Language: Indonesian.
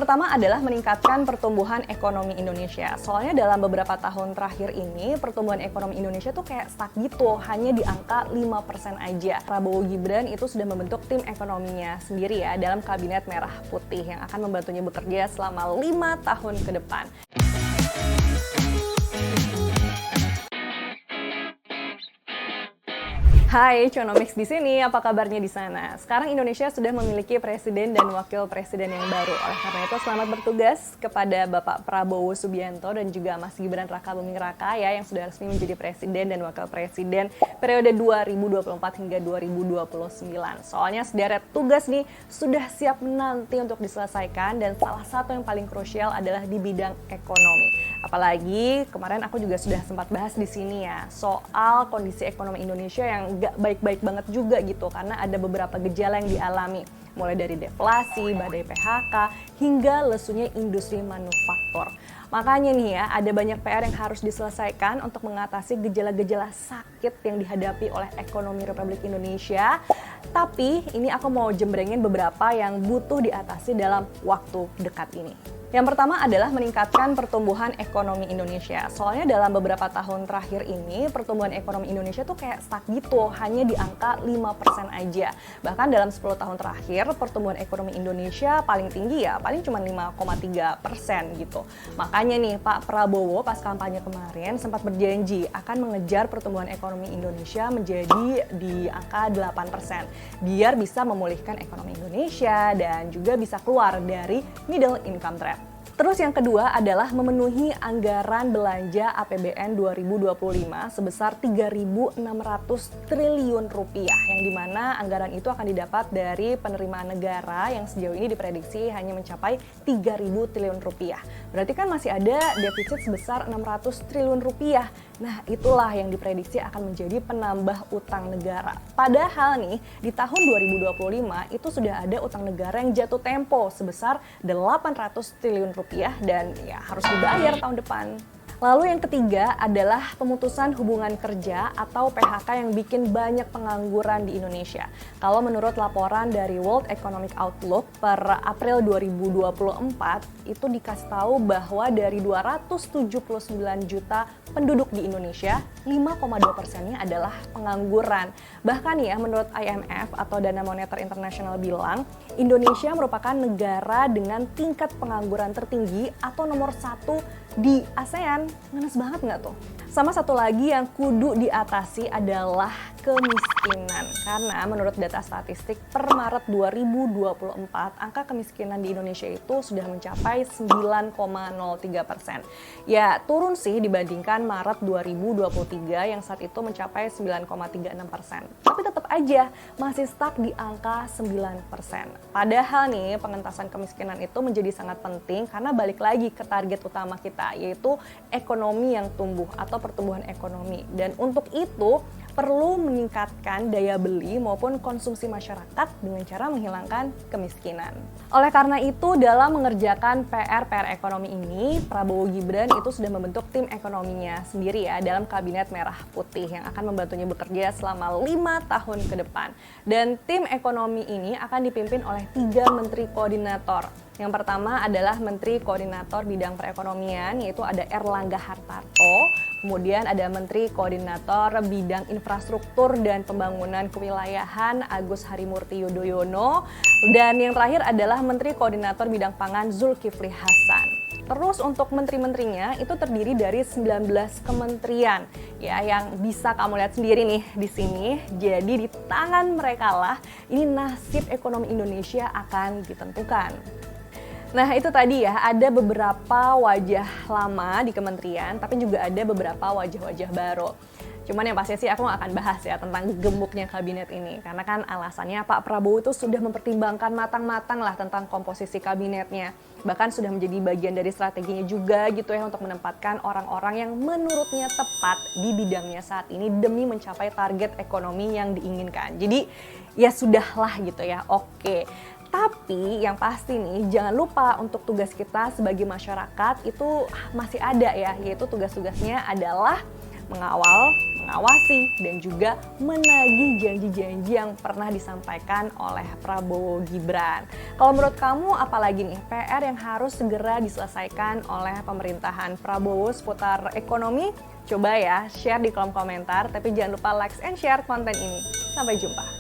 pertama adalah meningkatkan pertumbuhan ekonomi Indonesia. Soalnya dalam beberapa tahun terakhir ini, pertumbuhan ekonomi Indonesia tuh kayak stuck gitu, hanya di angka 5% aja. Prabowo Gibran itu sudah membentuk tim ekonominya sendiri ya, dalam Kabinet Merah Putih yang akan membantunya bekerja selama 5 tahun ke depan. Hai, Conomix di sini. Apa kabarnya di sana? Sekarang Indonesia sudah memiliki presiden dan wakil presiden yang baru. Oleh karena itu, selamat bertugas kepada Bapak Prabowo Subianto dan juga Mas Gibran Rakabuming Raka ya, yang sudah resmi menjadi presiden dan wakil presiden periode 2024 hingga 2029. Soalnya sederet tugas nih sudah siap menanti untuk diselesaikan, dan salah satu yang paling krusial adalah di bidang ekonomi. Apalagi kemarin aku juga sudah sempat bahas di sini ya, soal kondisi ekonomi Indonesia yang gak baik-baik banget juga gitu, karena ada beberapa gejala yang dialami, mulai dari deflasi, badai PHK, hingga lesunya industri manufaktur. Makanya nih ya, ada banyak PR yang harus diselesaikan untuk mengatasi gejala-gejala sakit yang dihadapi oleh ekonomi Republik Indonesia. Tapi ini aku mau jembrengin beberapa yang butuh diatasi dalam waktu dekat ini. Yang pertama adalah meningkatkan pertumbuhan ekonomi Indonesia. Soalnya dalam beberapa tahun terakhir ini, pertumbuhan ekonomi Indonesia tuh kayak stuck gitu, hanya di angka 5% aja. Bahkan dalam 10 tahun terakhir, pertumbuhan ekonomi Indonesia paling tinggi ya, paling cuma 5,3% gitu. Makanya nih, Pak Prabowo pas kampanye kemarin sempat berjanji akan mengejar pertumbuhan ekonomi Indonesia menjadi di angka 8%. Biar bisa memulihkan ekonomi Indonesia dan juga bisa keluar dari middle income trap. Terus yang kedua adalah memenuhi anggaran belanja APBN 2025 sebesar 3.600 triliun rupiah, yang dimana anggaran itu akan didapat dari penerimaan negara yang sejauh ini diprediksi hanya mencapai 3.000 triliun rupiah. Berarti kan masih ada defisit sebesar 600 triliun rupiah. Nah, itulah yang diprediksi akan menjadi penambah utang negara. Padahal nih, di tahun 2025 itu sudah ada utang negara yang jatuh tempo sebesar 800 triliun rupiah dan ya harus dibayar tahun depan. Lalu yang ketiga adalah pemutusan hubungan kerja atau PHK yang bikin banyak pengangguran di Indonesia. Kalau menurut laporan dari World Economic Outlook per April 2024, itu dikasih tahu bahwa dari 279 juta penduduk di Indonesia, 5,2%-nya adalah pengangguran. Bahkan ya, menurut IMF atau Dana Moneter Internasional bilang, Indonesia merupakan negara dengan tingkat pengangguran tertinggi atau nomor 1 di ASEAN. Ngenes banget nggak tuh? Sama satu lagi yang kudu diatasi adalah kemiskinan. Karena menurut data statistik per Maret 2024, angka kemiskinan di Indonesia itu sudah mencapai 9,03%. Ya, turun sih dibandingkan Maret 2023 yang saat itu mencapai 9,36%. Tapi tetap aja masih stuck di angka 9%. Padahal nih, pengentasan kemiskinan itu menjadi sangat penting karena balik lagi ke target utama kita, yaitu ekonomi yang tumbuh atau pertumbuhan ekonomi. Dan untuk itu perlu meningkatkan daya beli maupun konsumsi masyarakat dengan cara menghilangkan kemiskinan. Oleh karena itu, dalam mengerjakan PR ekonomi ini, Prabowo Gibran itu sudah membentuk tim ekonominya sendiri ya, dalam Kabinet Merah Putih yang akan membantunya bekerja selama 5 tahun ke depan. Dan tim ekonomi ini akan dipimpin oleh 3 menteri koordinator. Yang pertama adalah Menteri Koordinator Bidang Perekonomian, yaitu ada Erlangga Hartarto. Kemudian ada Menteri Koordinator Bidang Infrastruktur dan Pembangunan Kewilayahan, Agus Harimurti Yudhoyono. Dan yang terakhir adalah Menteri Koordinator Bidang Pangan, Zulkifli Hasan. Terus untuk menteri-menterinya itu terdiri dari 19 kementerian ya, yang bisa kamu lihat sendiri nih di sini. Jadi di tangan mereka lah ini nasib ekonomi Indonesia akan ditentukan. Nah, itu tadi ya, ada beberapa wajah lama di kementerian, tapi juga ada beberapa wajah-wajah baru. Cuman yang pasti sih aku nggak akan bahas ya tentang gemuknya kabinet ini. Karena kan alasannya Pak Prabowo itu sudah mempertimbangkan matang-matang lah tentang komposisi kabinetnya. Bahkan sudah menjadi bagian dari strateginya juga gitu ya, untuk menempatkan orang-orang yang menurutnya tepat di bidangnya saat ini demi mencapai target ekonomi yang diinginkan. Jadi ya sudahlah gitu ya, oke. Tapi yang pasti nih, jangan lupa untuk tugas kita sebagai masyarakat itu masih ada ya, yaitu tugas-tugasnya adalah mengawal, mengawasi, dan juga menagih janji-janji yang pernah disampaikan oleh Prabowo Gibran. Kalau menurut kamu, apalagi nih PR yang harus segera diselesaikan oleh pemerintahan Prabowo seputar ekonomi? Coba ya, share di kolom komentar, tapi jangan lupa like and share konten ini. Sampai jumpa.